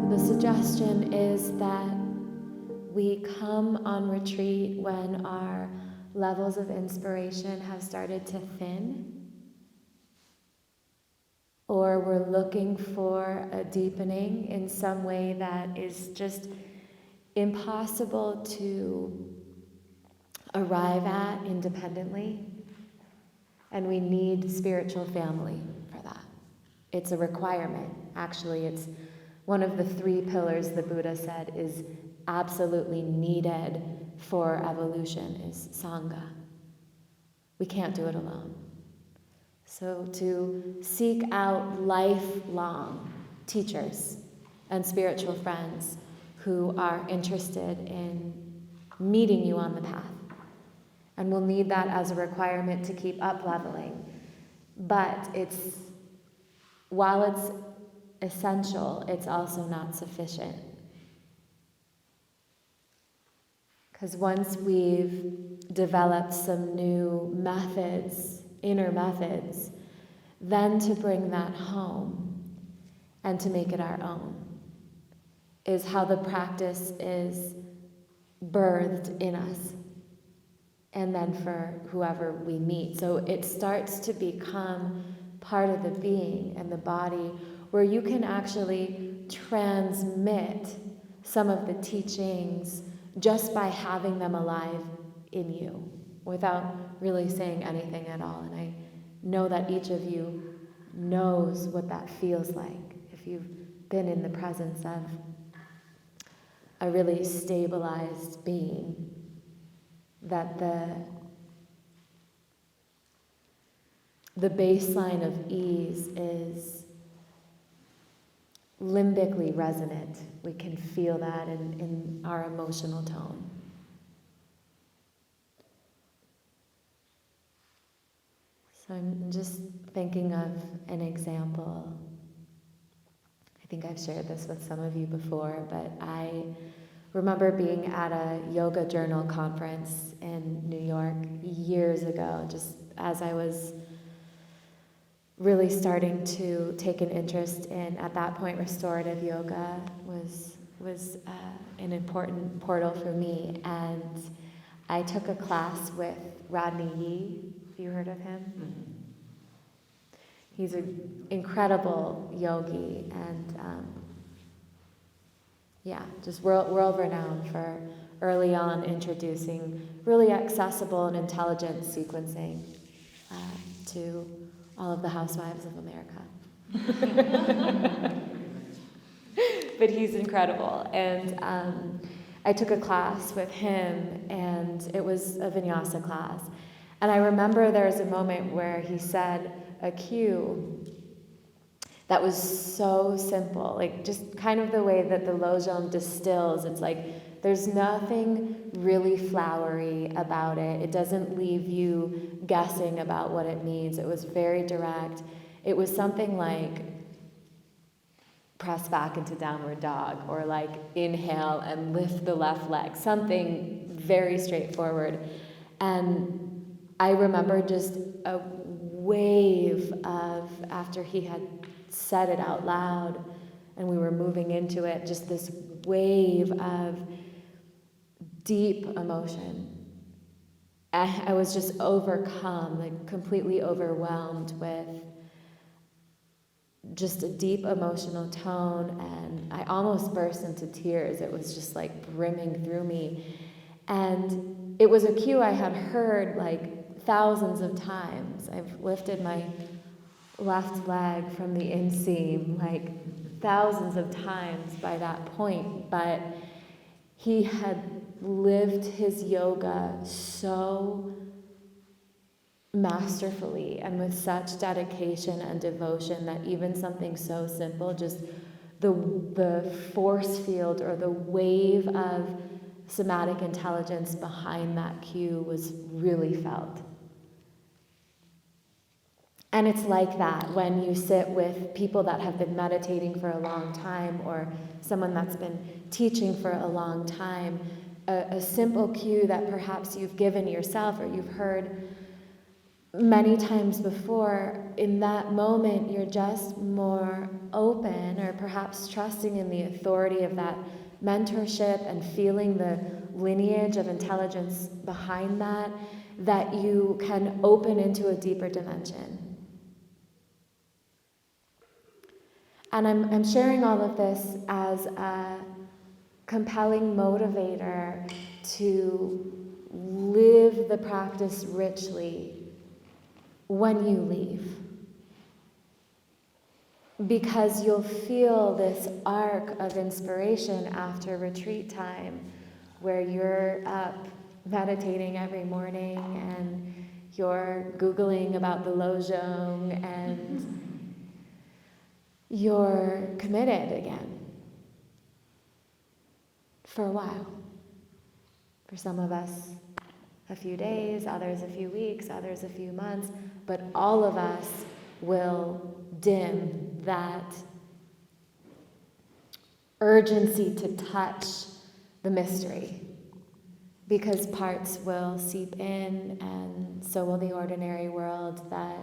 the suggestion is that we come on retreat when our levels of inspiration have started to thin, or we're looking for a deepening in some way that is just impossible to arrive at independently, and we need spiritual family for that. It's a requirement. Actually, it's one of the 3 pillars the Buddha said is absolutely needed for evolution is Sangha. We can't do it alone. So to seek out lifelong teachers and spiritual friends who are interested in meeting you on the path. And we'll need that as a requirement to keep up leveling. But while it's essential, it's also not sufficient. Because once we've developed some new methods, inner methods, then to bring that home and to make it our own is how the practice is birthed in us, and then for whoever we meet. So it starts to become part of the being and the body, where you can actually transmit some of the teachings just by having them alive in you without really saying anything at all. And I know that each of you knows what that feels like if you've been in the presence of a really stabilized being, that the baseline of ease is limbically resonant. We can feel that in our emotional tone. So I'm just thinking of an example. I think I've shared this with some of you before, but I remember being at a yoga journal conference in New York years ago, just as I was really starting to take an interest in, at that point, restorative yoga was an important portal for me. And I took a class with Rodney Yee. Have you heard of him? Mm-hmm. He's an incredible yogi, and just world renowned for early on introducing really accessible and intelligent sequencing to all of the housewives of America. But he's incredible. And I took a class with him, and it was a vinyasa class. And I remember there was a moment where he said a cue that was so simple, like just kind of the way that the Lojong distills. It's like there's nothing really flowery about it. It doesn't leave you guessing about what it means. It was very direct. It was something like press back into downward dog, or like inhale and lift the left leg, something very straightforward. And I remember just a wave of, after he had said it out loud and we were moving into it, just this wave of deep emotion. I was just overcome, like completely overwhelmed with just a deep emotional tone, and I almost burst into tears. It was just like brimming through me. And it was a cue I had heard like thousands of times. I've lifted my left leg from the inseam like thousands of times by that point, but he had lived his yoga so masterfully and with such dedication and devotion that even something so simple, just the force field or the wave of somatic intelligence behind that cue was really felt. And it's like that when you sit with people that have been meditating for a long time, or someone that's been teaching for a long time, a simple cue that perhaps you've given yourself or you've heard many times before. In that moment, you're just more open, or perhaps perhaps trusting in the authority of that mentorship and feeling the lineage of intelligence behind that, that you can open into a deeper dimension. And I'm sharing all of this as a compelling motivator to live the practice richly when you leave. Because you'll feel this arc of inspiration after retreat time where you're up meditating every morning and you're Googling about the Lojong and you're committed again for a while. For some of us, a few days, others a few weeks, others a few months, but all of us will dim that urgency to touch the mystery, because parts will seep in, and so will the ordinary world that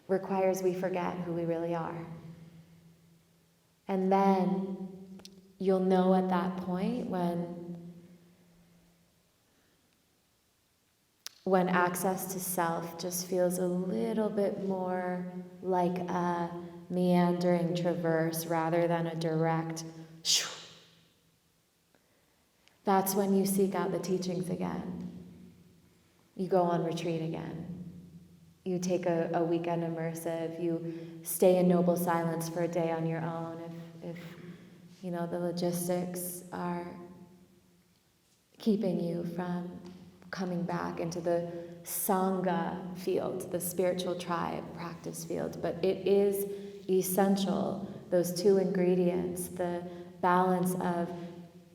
requires we forget who we really are. And then you'll know at that point when access to self just feels a little bit more like a meandering traverse rather than a direct shoo. That's when you seek out the teachings again. You go on retreat again. You take a weekend immersive. You stay in noble silence for a day on your own if the logistics are keeping you from coming back into the Sangha field, the spiritual tribe practice field. But it is essential, those two ingredients, the balance of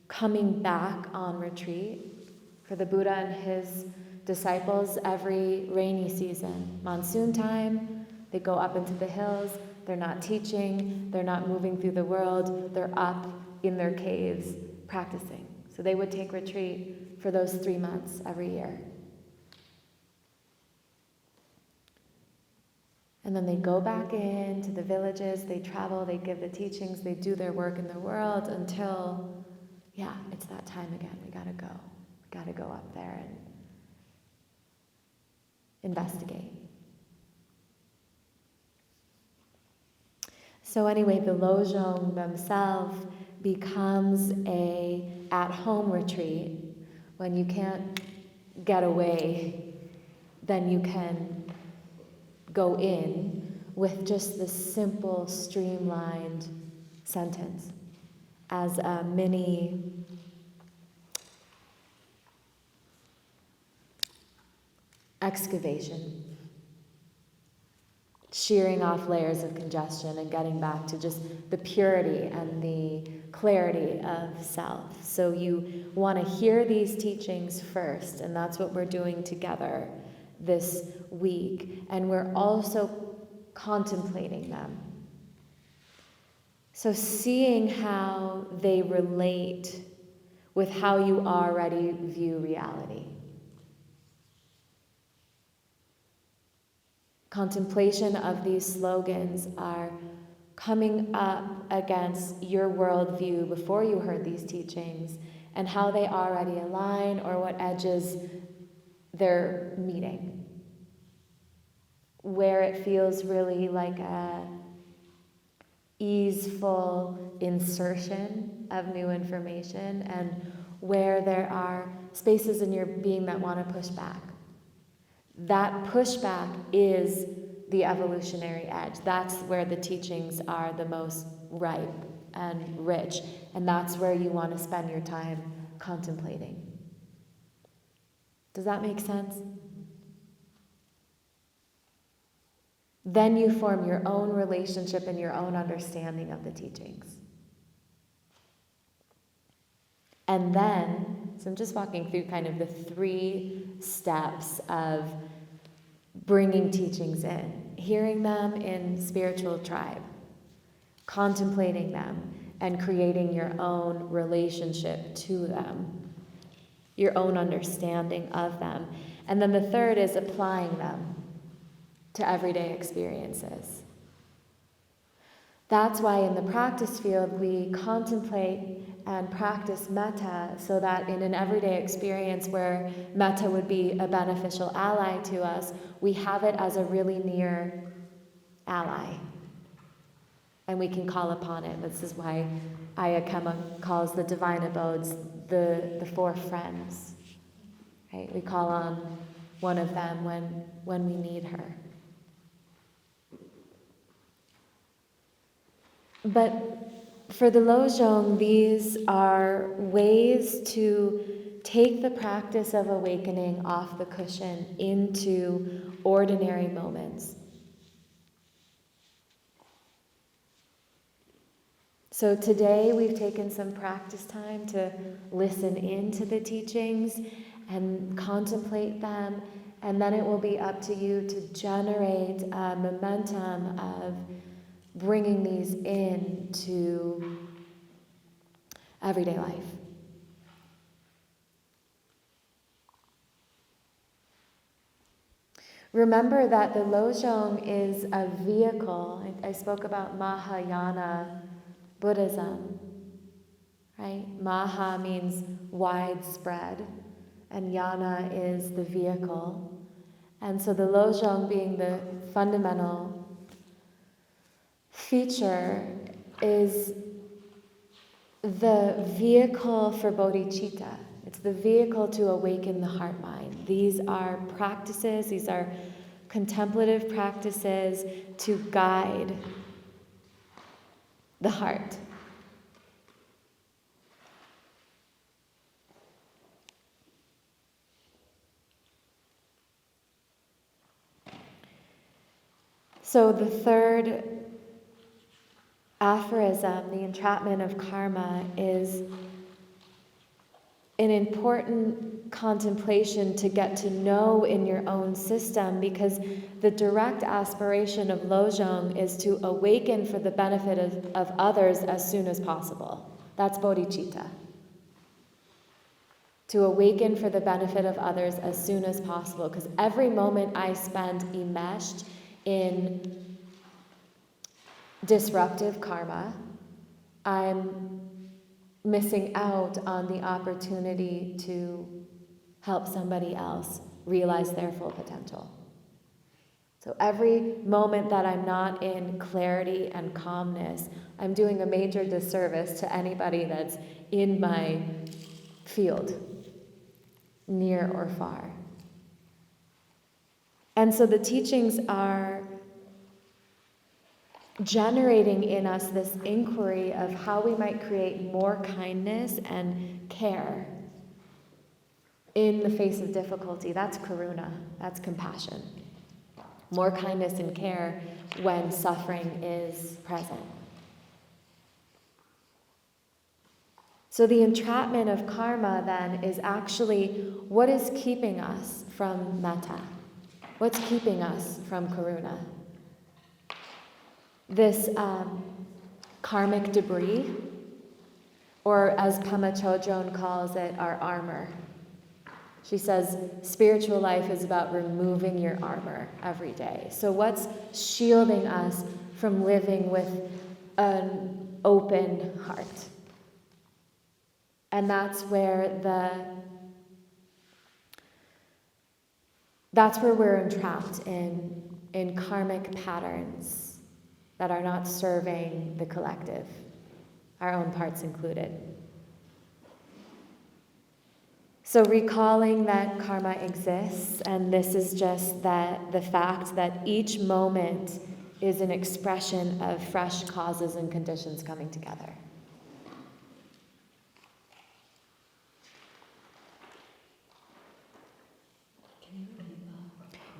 coming back on retreat. For the Buddha and his disciples, every rainy season, monsoon time, they go up into the hills. They're not teaching, they're not moving through the world, they're up in their caves practicing. So they would take retreat for those 3 months every year. And then they go back into the villages, they travel, they give the teachings, they do their work in the world until, it's that time again. We gotta go. We gotta go up there and investigate. So anyway, the Lojong themselves becomes a at-home retreat. When you can't get away, then you can go in with just this simple, streamlined sentence as a mini excavation, shearing off layers of congestion and getting back to just the purity and the clarity of self. So you want to hear these teachings first, and that's what we're doing together this week. And we're also contemplating them. So seeing how they relate with how you already view reality. Contemplation of these slogans are coming up against your worldview before you heard these teachings and how they already align or what edges they're meeting. Where it feels really like a easeful insertion of new information and where there are spaces in your being that want to push back. That pushback is the evolutionary edge. That's where the teachings are the most ripe and rich, and that's where you want to spend your time contemplating. Does that make sense? Then you form your own relationship and your own understanding of the teachings. And then, so I'm just walking through kind of the 3 steps of bringing teachings in. Hearing them in spiritual tribe, contemplating them, and creating your own relationship to them, your own understanding of them. And then the third is applying them to everyday experiences. That's why in the practice field we contemplate and practice metta, so that in an everyday experience where metta would be a beneficial ally to us, we have it as a really near ally. And we can call upon it. This is why Ayakema calls the divine abodes the four friends. Right? We call on one of them when we need her. But for the Lojong, these are ways to take the practice of awakening off the cushion into ordinary moments. So today we've taken some practice time to listen into the teachings and contemplate them, and then it will be up to you to generate a momentum of bringing these into everyday life. Remember that the Lojong is a vehicle. I spoke about Mahayana Buddhism, right? Maha means widespread, and yana is the vehicle. And so the Lojong, being the fundamental feature, is the vehicle for bodhicitta. It's the vehicle to awaken the heart mind. These are practices, these are contemplative practices to guide the heart. So the third aphorism, the entrapment of karma, is an important contemplation to get to know in your own system, because the direct aspiration of Lojong is to awaken for the benefit of others as soon as possible. That's bodhicitta. To awaken for the benefit of others as soon as possible, because every moment I spend enmeshed in disruptive karma, I'm missing out on the opportunity to help somebody else realize their full potential. So every moment that I'm not in clarity and calmness, I'm doing a major disservice to anybody that's in my field, near or far. And so the teachings are generating in us this inquiry of how we might create more kindness and care in the face of difficulty. That's karuna, that's compassion. More kindness and care when suffering is present. So the entrapment of karma then is actually what is keeping us from metta? What's keeping us from karuna? This karmic debris, or as Pema Chodron calls it, our armor. She says spiritual life is about removing your armor every day. So what's shielding us from living with an open heart? And that's where we're entrapped in karmic patterns that are not serving the collective, our own parts included. So recalling that karma exists, and this is just the fact that each moment is an expression of fresh causes and conditions coming together.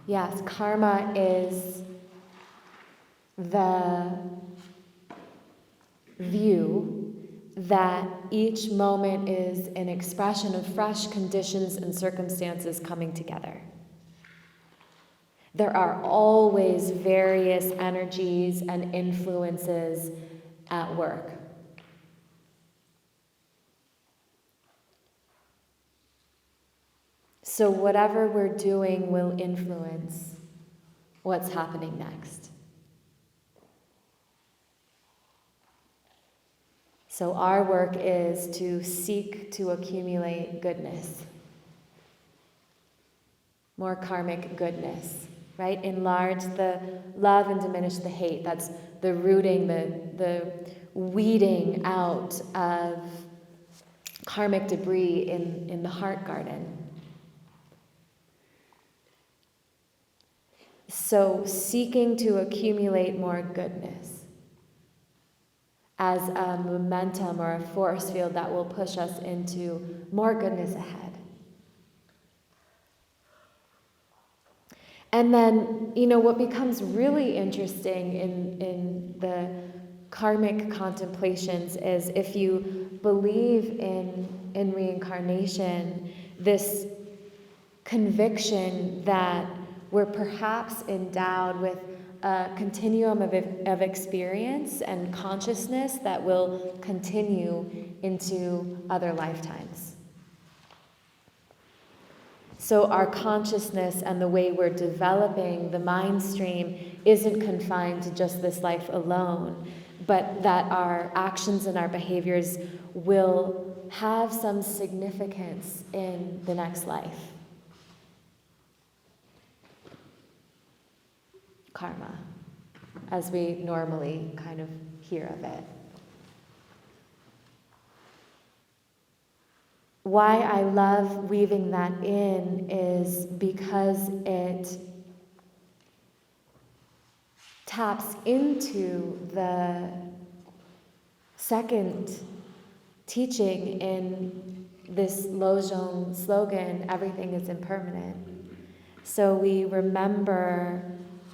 Yes, karma is the view that each moment is an expression of fresh conditions and circumstances coming together. There are always various energies and influences at work. So whatever we're doing will influence what's happening next. So our work is to seek to accumulate goodness, more karmic goodness, right? Enlarge the love and diminish the hate. That's the rooting, the weeding out of karmic debris in the heart garden. So seeking to accumulate more goodness as a momentum or a force field that will push us into more goodness ahead. And then, what becomes really interesting in the karmic contemplations is if you believe in reincarnation, this conviction that we're perhaps endowed with a continuum of experience and consciousness that will continue into other lifetimes. So our consciousness and the way we're developing the mind stream isn't confined to just this life alone, but that our actions and our behaviors will have some significance in the next life. Karma, as we normally kind of hear of it. Why I love weaving that in is because it taps into the second teaching in this Lojong slogan, everything is impermanent. So we remember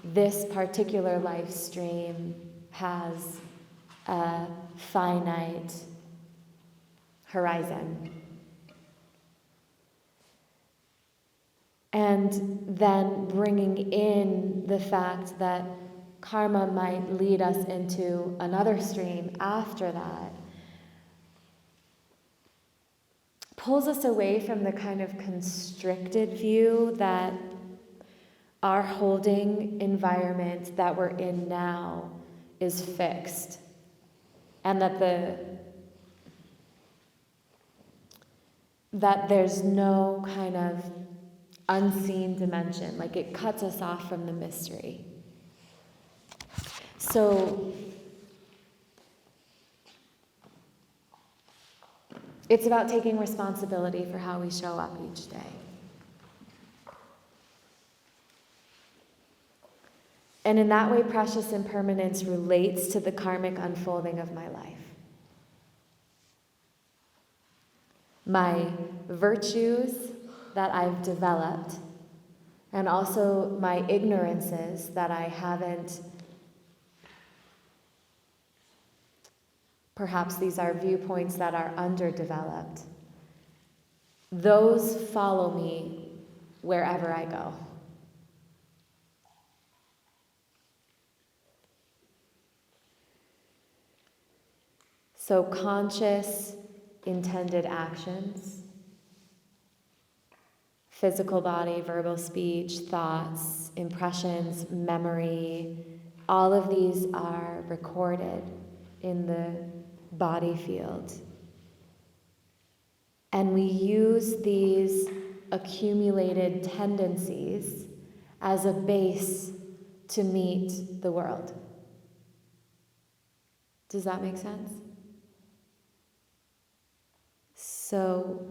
this particular life stream has a finite horizon. And then bringing in the fact that karma might lead us into another stream after that pulls us away from the kind of constricted view that our holding environment that we're in now is fixed, and that there's no kind of unseen dimension, like it cuts us off from the mystery. So it's about taking responsibility for how we show up each day. And in that way, precious impermanence relates to the karmic unfolding of my life. My virtues that I've developed, and also my ignorances that I haven't, perhaps these are viewpoints that are underdeveloped, those follow me wherever I go. So conscious, intended actions, physical body, verbal speech, thoughts, impressions, memory, all of these are recorded in the body field. And we use these accumulated tendencies as a base to meet the world. Does that make sense? So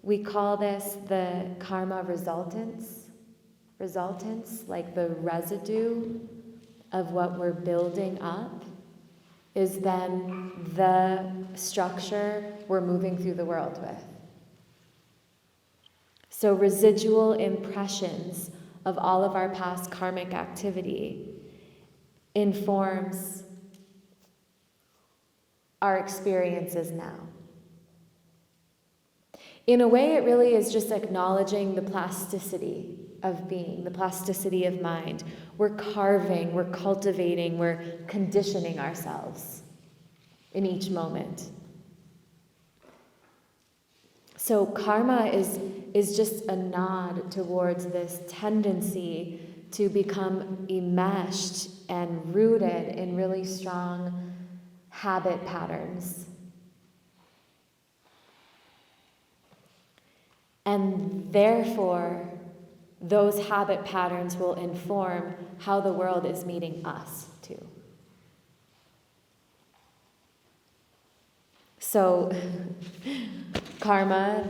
we call this the karma resultants, like the residue of what we're building up is then the structure we're moving through the world with. So residual impressions of all of our past karmic activity informs our experiences now. In a way, it really is just acknowledging the plasticity of being, the plasticity of mind. We're carving, we're cultivating, we're conditioning ourselves in each moment. So karma is just a nod towards this tendency to become enmeshed and rooted in really strong habit patterns And therefore, those habit patterns will inform how the world is meeting us too. So, karma,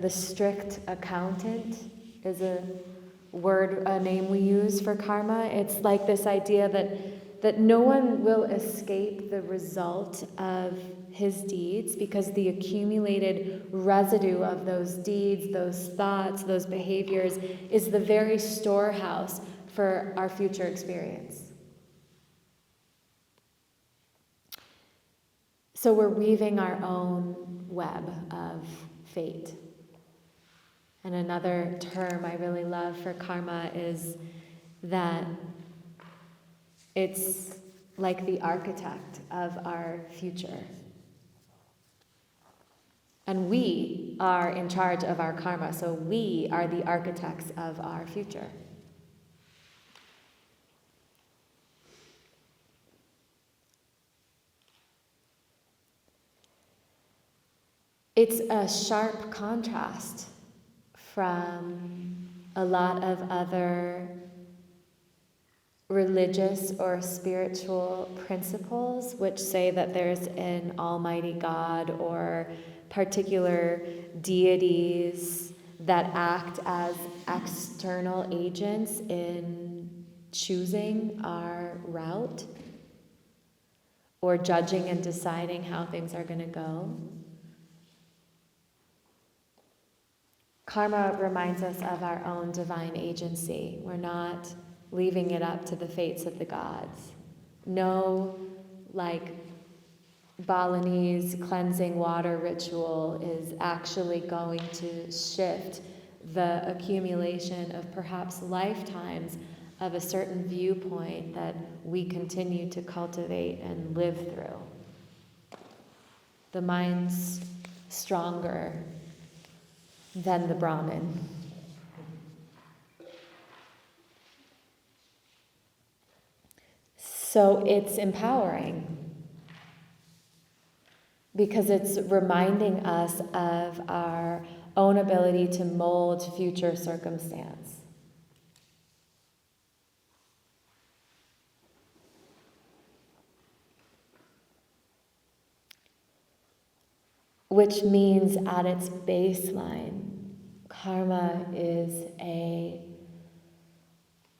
the strict accountant, is a name we use for karma. It's like this idea that no one will escape the result of his deeds, because the accumulated residue of those deeds, those thoughts, those behaviors is the very storehouse for our future experience. So we're weaving our own web of fate. And another term I really love for karma is that it's like the architect of our future. And we are in charge of our karma, so we are the architects of our future. It's a sharp contrast from a lot of other religious or spiritual principles which say that there's an almighty God or particular deities that act as external agents in choosing our route or judging and deciding how things are going to go. Karma reminds us of our own divine agency. We're not leaving it up to the fates of the gods. No, like, Balinese cleansing water ritual is actually going to shift the accumulation of perhaps lifetimes of a certain viewpoint that we continue to cultivate and live through. The mind's stronger than the Brahmin. So it's empowering because it's reminding us of our own ability to mold future circumstance. Which means at its baseline, karma is a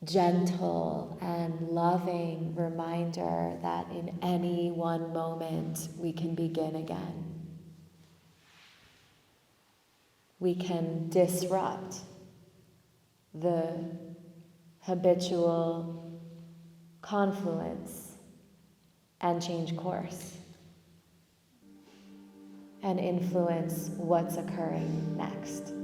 gentle and loving reminder that in any one moment we can begin again. We can disrupt the habitual confluence and change course and influence what's occurring next.